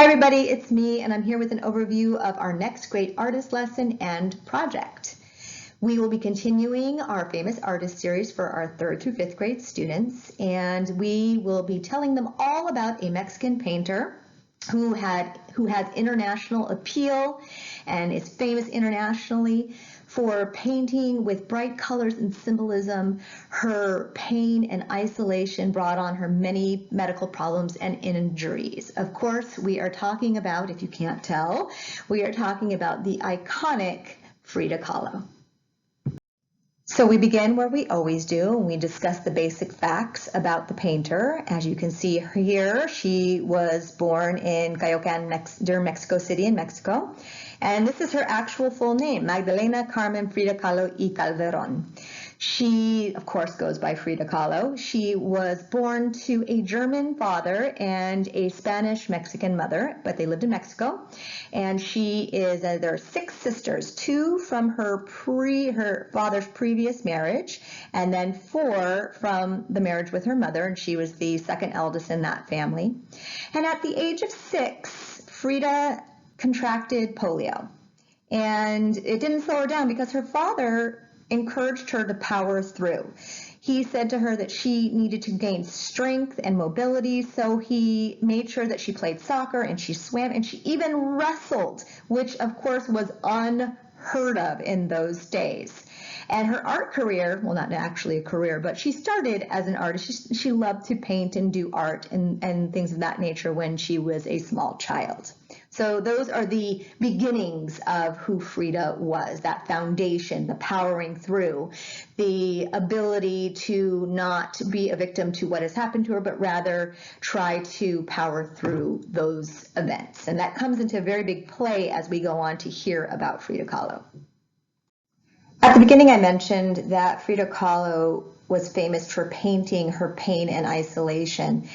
Hi everybody, it's me and I'm here with an overview of our next great artist lesson and project. We will be continuing our famous artist series for our 3rd through 5th grade students, and we will be telling them all about a Mexican painter who has international appeal and is famous internationally for painting with bright colors and symbolism her pain and isolation brought on her many medical problems and injuries. Of course, we are talking about, if you can't tell, we are talking about the iconic Frida Kahlo. So we begin where we always do, and we discuss the basic facts about the painter. As you can see here, she was born in Cayocan, Mexico City in Mexico. And this is her actual full name, Magdalena Carmen Frida Kahlo y Calderón. She, of course, goes by Frida Kahlo. She was born to a German father and a Spanish-Mexican mother, but they lived in Mexico. And she is, there are 6 sisters, 2 from her father's previous marriage, and then 4 from the marriage with her mother, and she was the second eldest in that family. And at the age of 6, Frida contracted polio. And it didn't slow her down because her father encouraged her to power through. He said to her that she needed to gain strength and mobility, so he made sure that she played soccer and she swam and she even wrestled, which of course was unheard of in those days. And her art career, well, not actually a career, but she started as an artist. She loved to paint and do art and things of that nature when she was a small child. So those are the beginnings of who Frida was, that foundation, the powering through, the ability to not be a victim to what has happened to her, but rather try to power through those events. And that comes into a very big play as we go on to hear about Frida Kahlo. At the beginning, I mentioned that Frida Kahlo was famous for painting her pain and isolation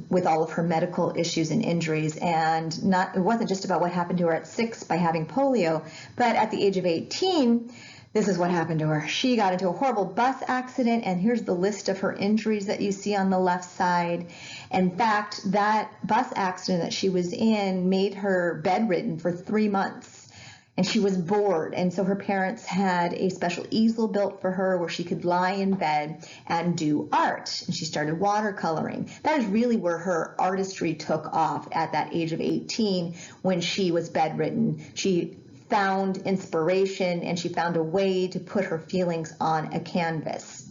with all of her medical issues and injuries. And it wasn't just about what happened to her at 6 by having polio, but at the age of 18, this is what happened to her. She got into a horrible bus accident, and here's the list of her injuries that you see on the left side. In fact, that bus accident that she was in made her bedridden for 3 months. And she was bored, and so her parents had a special easel built for her where she could lie in bed and do art. And she started watercoloring. That is really where her artistry took off at that age of 18 when she was bedridden. She found inspiration and she found a way to put her feelings on a canvas.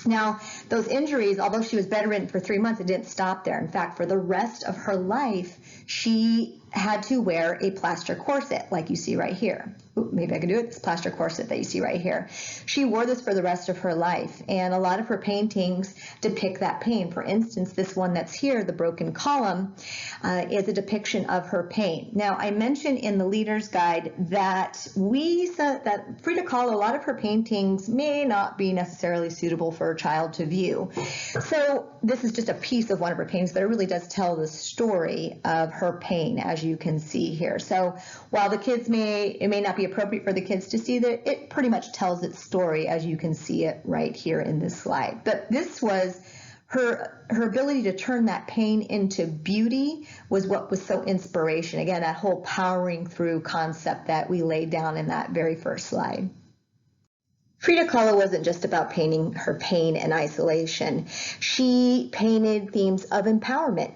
Now, those injuries, although she was bedridden for 3 months, it didn't stop there. In fact, for the rest of her life, she had to wear a plaster corset like you see right here. Ooh, maybe I can do it, this plaster corset that you see right here. She wore this for the rest of her life, and a lot of her paintings depict that pain. For instance, this one that's here, the broken column, is a depiction of her pain. Now, I mentioned in the leader's guide that that Frida Kahlo, a lot of her paintings may not be necessarily suitable for a child to view. So this is just a piece of one of her paintings, but it really does tell the story of her pain, as you can see here. So while it may not be appropriate for the kids to see that, it pretty much tells its story, as you can see it right here in this slide. But this was her ability to turn that pain into beauty was what was so inspiration. Again, that whole powering through concept that we laid down in that very first slide. Frida Kahlo wasn't just about painting her pain and isolation. She painted themes of empowerment.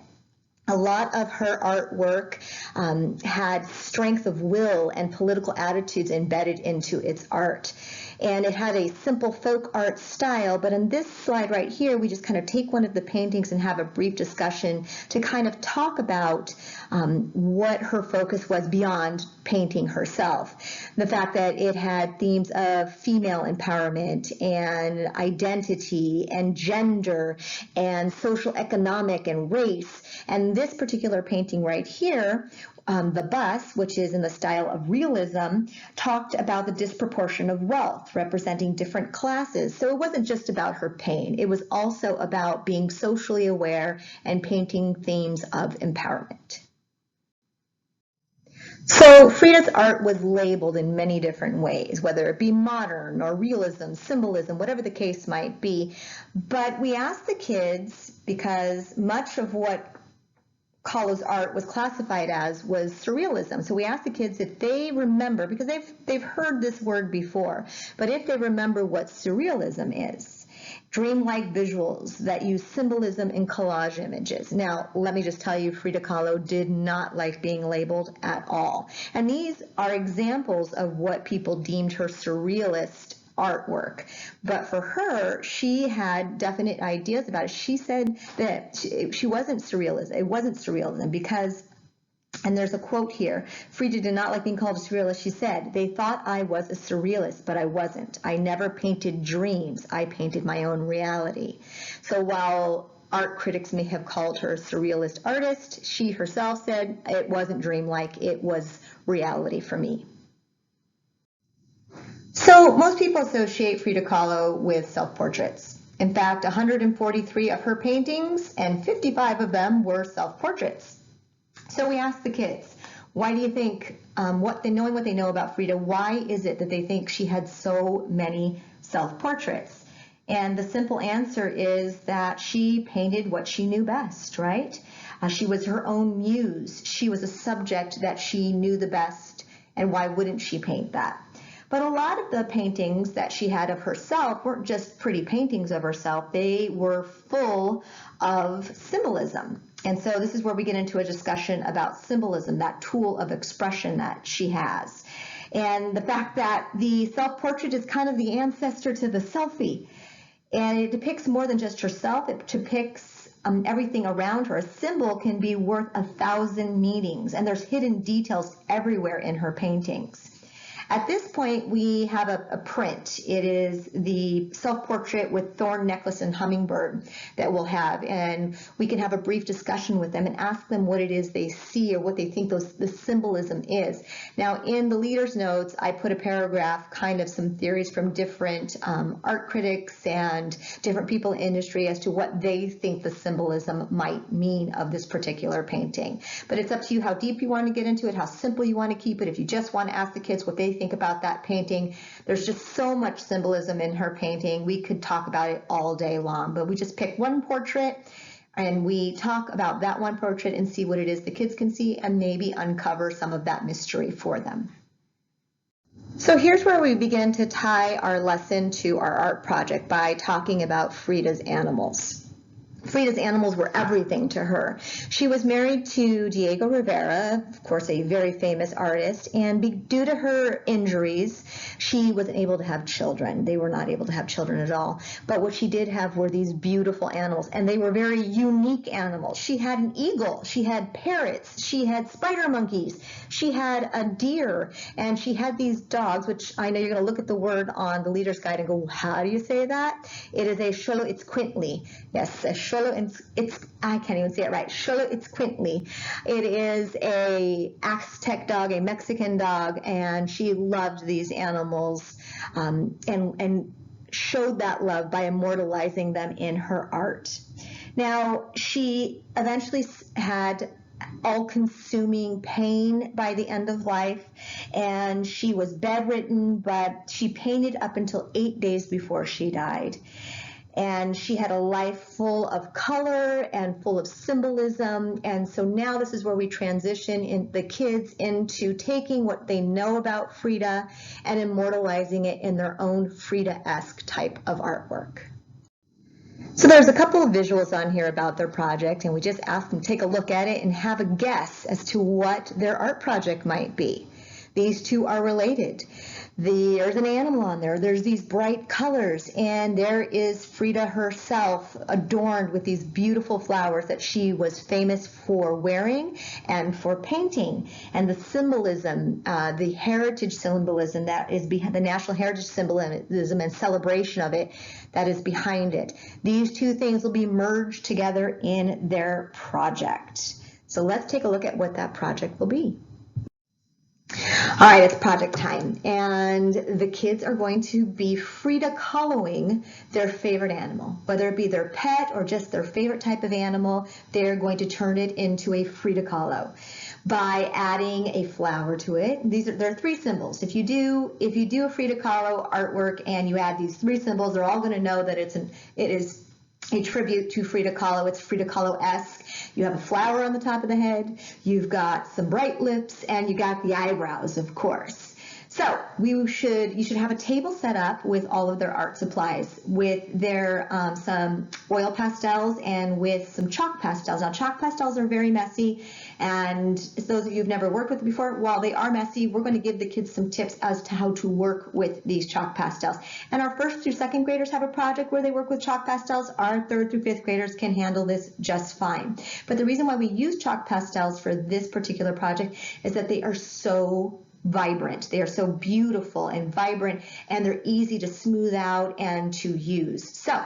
A lot of her artwork had strength of will and political attitudes embedded into its art. And it had a simple folk art style, but in this slide right here, we just kind of take one of the paintings and have a brief discussion to kind of talk about what her focus was beyond painting herself. The fact that it had themes of female empowerment and identity and gender and social economic and race. And this particular painting right here, the bus, which is in the style of realism, talked about the disproportion of wealth, representing different classes. So it wasn't just about her pain. It was also about being socially aware and painting themes of empowerment. So Frida's art was labeled in many different ways, whether it be modern or realism, symbolism, whatever the case might be. But we asked the kids, because much of what Kahlo's art was classified as was surrealism. So we asked the kids if they remember, because they've heard this word before, but if they remember what surrealism is. Dreamlike visuals that use symbolism in collage images. Now, let me just tell you, Frida Kahlo did not like being labeled at all. And these are examples of what people deemed her surrealist artwork. But for her, she had definite ideas about it. She said that she wasn't surrealist. It wasn't surrealism because, and there's a quote here, Frida did not like being called a surrealist. She said, "They thought I was a surrealist, but I wasn't. I never painted dreams. I painted my own reality." So while art critics may have called her a surrealist artist, she herself said, "It wasn't dreamlike, it was reality for me." So most people associate Frida Kahlo with self-portraits. In fact, 143 of her paintings and 55 of them were self-portraits. So we asked the kids, why do you think, knowing what they know about Frida, why is it that they think she had so many self-portraits? And the simple answer is that she painted what she knew best, right? She was her own muse. She was a subject that she knew the best, and why wouldn't she paint that? But a lot of the paintings that she had of herself weren't just pretty paintings of herself. They were full of symbolism. And so this is where we get into a discussion about symbolism, that tool of expression that she has. And the fact that the self-portrait is kind of the ancestor to the selfie. And it depicts more than just herself. It depicts everything around her. A symbol can be worth 1,000 meanings, and there's hidden details everywhere in her paintings. At this point, we have a print. It is the self-portrait with thorn necklace and hummingbird that we'll have, and we can have a brief discussion with them and ask them what it is they see or what they think the symbolism is. Now, in the leader's notes, I put a paragraph, kind of some theories from different art critics and different people in industry as to what they think the symbolism might mean of this particular painting. But it's up to you how deep you want to get into it, how simple you want to keep it. If you just want to ask the kids what they think about that painting, there's just so much symbolism in her painting. We could talk about it all day long, but we just pick one portrait and we talk about that one portrait and see what it is the kids can see and maybe uncover some of that mystery for them. So here's where we begin to tie our lesson to our art project by talking about Frida's animals. Frida's animals were everything to her. She was married to Diego Rivera, of course, a very famous artist, and due to her injuries, she wasn't able to have children. They were not able to have children at all. But what she did have were these beautiful animals, and they were very unique animals. She had an eagle, she had parrots, she had spider monkeys, she had a deer, and she had these dogs, which I know you're going to look at the word on the Leader's Guide and go, how do you say that? It is a Xoloitzcuintli. Yes, a I can't even say it right. Xoloitzcuintli. It is a Aztec dog, a Mexican dog, and she loved these animals and showed that love by immortalizing them in her art. Now, she eventually had all-consuming pain by the end of life, and she was bedridden, but she painted up until 8 days before she died. And she had a life full of color and full of symbolism. And so now this is where we transition in the kids into taking what they know about Frida and immortalizing it in their own Frida-esque type of artwork. So there's a couple of visuals on here about their project, and we just asked them to take a look at it and have a guess as to what their art project might be. These two are related. There's an animal on there, there's these bright colors, and there is Frida herself adorned with these beautiful flowers that she was famous for wearing and for painting. And the symbolism, the heritage symbolism that is behind the national heritage symbolism and celebration of it that is behind it. These two things will be merged together in their project. So let's take a look at what that project will be. All right, it's project time, and the kids are going to be Frida Kahloing their favorite animal, whether it be their pet or just their favorite type of animal. They're going to turn it into a Frida Kahlo by adding a flower to it. There are three symbols. If you do a Frida Kahlo artwork and you add these three symbols, they're all going to know that it is a tribute to Frida Kahlo. It's Frida Kahlo-esque. You have a flower on the top of the head, you've got some bright lips, and you got the eyebrows, of course. So you should have a table set up with all of their art supplies, with their some oil pastels and with some chalk pastels. Now, chalk pastels are very messy, and those of you who've never worked with it before, while they are messy, we're going to give the kids some tips as to how to work with these chalk pastels. And our 1st through 2nd graders have a project where they work with chalk pastels. Our 3rd through 5th graders can handle this just fine. But the reason why we use chalk pastels for this particular project is that they are so vibrant. They are so beautiful and vibrant, and they're easy to smooth out and to use. So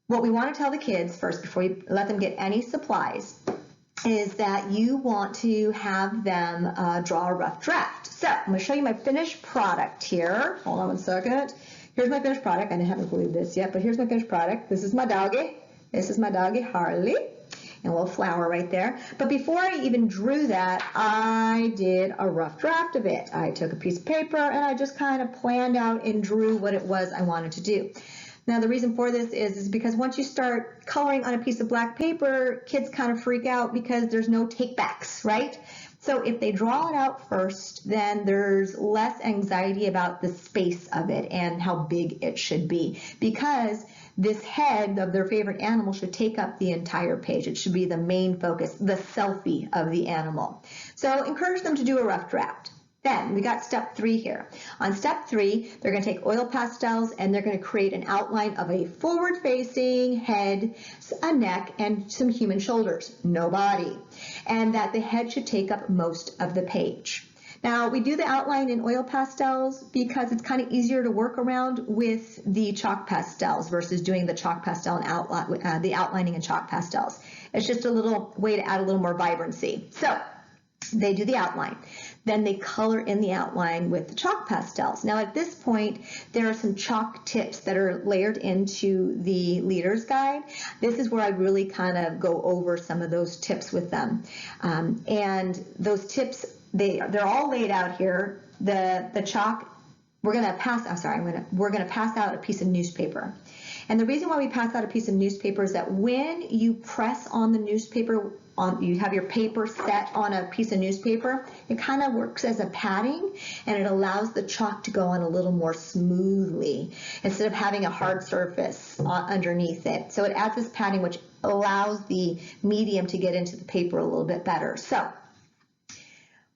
what we want to tell the kids first, before you let them get any supplies, is that you want to have them draw a rough draft. So I'm going to show you my finished product here. Hold on one second. Here's my finished product. I haven't glued this yet, but here's my finished product. This is my doggie. This is my doggie, Harley. And a little flower right there. But before I even drew that, I did a rough draft of it. I took a piece of paper and I just kind of planned out and drew what it was I wanted to do. Now, the reason for this is because once you start coloring on a piece of black paper, kids kind of freak out because there's no take-backs, right? So if they draw it out first, then there's less anxiety about the space of it and how big it should be, because this head of their favorite animal should take up the entire page. It should be the main focus, the selfie of the animal. So encourage them to do a rough draft. Then we got step 3 here. On step 3, they're going to take oil pastels and they're going to create an outline of a forward-facing head, a neck, and some human shoulders, no body. And that the head should take up most of the page. Now, we do the outline in oil pastels because it's kind of easier to work around with the chalk pastels versus doing the chalk pastel and the outlining in chalk pastels. It's just a little way to add a little more vibrancy. So they do the outline. Then they color in the outline with the chalk pastels. Now, at this point, there are some chalk tips that are layered into the leader's guide. This is where I really kind of go over some of those tips with them. And those tips, they're all laid out here. The chalk, we're going to pass out a piece of newspaper. And the reason why we pass out a piece of newspaper is that when you press on the newspaper, you have your paper set on a piece of newspaper, it kind of works as a padding, and it allows the chalk to go on a little more smoothly instead of having a hard surface underneath it. So it adds this padding, which allows the medium to get into the paper a little bit better. So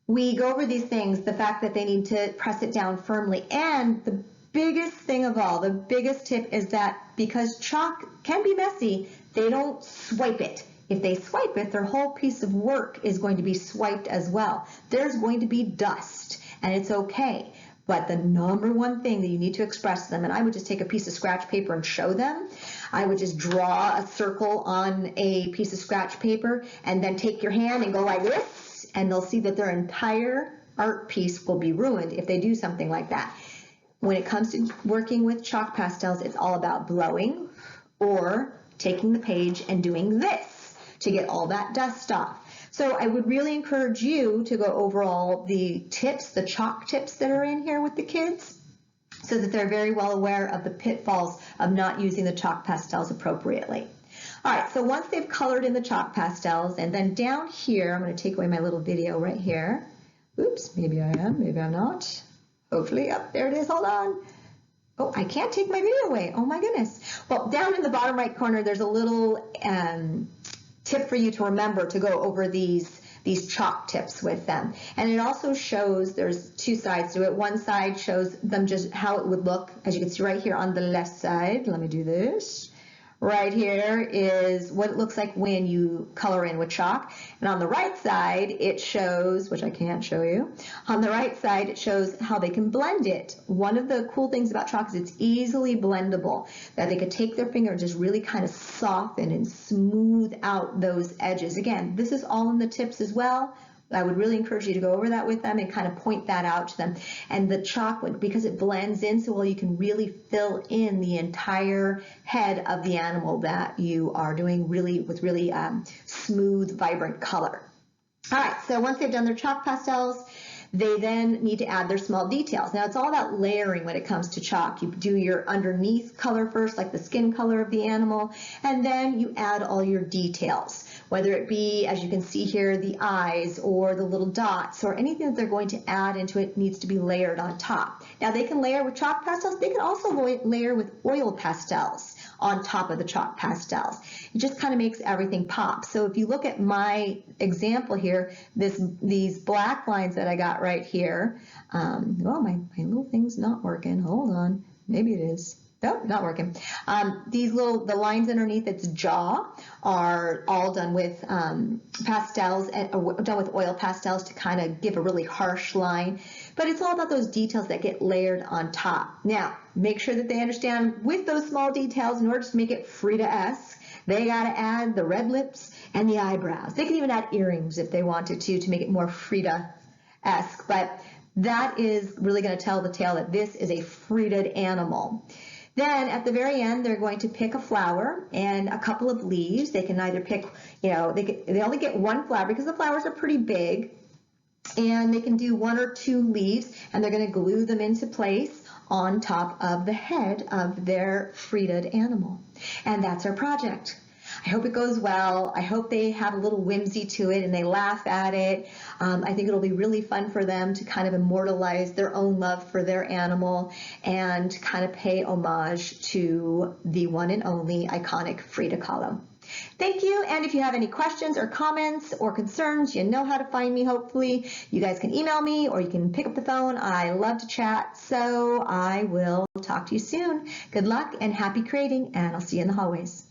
we go over these things, the fact that they need to press it down firmly, and the biggest thing of all, the biggest tip is that because chalk can be messy, they don't swipe it. If they swipe it, their whole piece of work is going to be swiped as well. There's going to be dust, and it's okay. But the number one thing that you need to express to them, and I would just take a piece of scratch paper and show them. I would just draw a circle on a piece of scratch paper and then take your hand and go like this, and they'll see that their entire art piece will be ruined if they do something like that. When it comes to working with chalk pastels, it's all about blowing or taking the page and doing this to get all that dust off. So I would really encourage you to go over all the tips, the chalk tips that are in here with the kids, so that they're very well aware of the pitfalls of not using the chalk pastels appropriately. All right, so once they've colored in the chalk pastels, and then down here, I'm going to take away my little video right here. Oops, maybe I am, maybe I'm not. Hopefully, there it is, hold on. Oh, I can't take my video away, oh my goodness. Well, down in the bottom right corner, there's a little tip for you to remember to go over these chalk tips with them. And it also shows, there's two sides to it. One side shows them just how it would look, as you can see right here on the left side. Let me do this. Right here is what it looks like when you color in with chalk. And on the right side, it shows, which I can't show you, on the right side, it shows how they can blend it. One of the cool things about chalk is it's easily blendable, that they could take their finger and just really kind of soften and smooth out those edges. Again, this is all in the tips as well. I would really encourage you to go over that with them and kind of point that out to them. And the chalk, because it blends in so well, you can really fill in the entire head of the animal that you are doing with smooth, vibrant color. All right, so once they've done their chalk pastels, They then need to add their small details. Now, it's all about layering when it comes to chalk. You do your underneath color first, like the skin color of the animal, and then you add all your details, whether it be, as you can see here, the eyes or the little dots or anything that they're going to add into it needs to be layered on top. Now, they can layer with chalk pastels. They can also layer with oil pastels on top of the chalk pastels. It just kind of makes everything pop. So if you look at my example here, these black lines that I got right here, well, my little thing's not working. Hold on, maybe it is. Nope, not working. The lines underneath its jaw are all done with pastels, and done with oil pastels to kind of give a really harsh line. But it's all about those details that get layered on top. Now, make sure that they understand with those small details, in order to make it Frida-esque, they got to add the red lips and the eyebrows. They can even add earrings if they wanted to make it more Frida-esque. But that is really going to tell the tale that this is a Frida animal. Then at the very end, they're going to pick a flower and a couple of leaves. They can either pick, they only get one flower because the flowers are pretty big, and they can do 1 or 2 leaves, and they're going to glue them into place on top of the head of their Frida animal. And that's our project. I hope it goes well. I hope they have a little whimsy to it and they laugh at it. I think it'll be really fun for them to kind of immortalize their own love for their animal and kind of pay homage to the one and only iconic Frida Kahlo. Thank you, and if you have any questions or comments or concerns, you know how to find me, hopefully. You guys can email me or you can pick up the phone. I love to chat, so I will talk to you soon. Good luck and happy creating, and I'll see you in the hallways.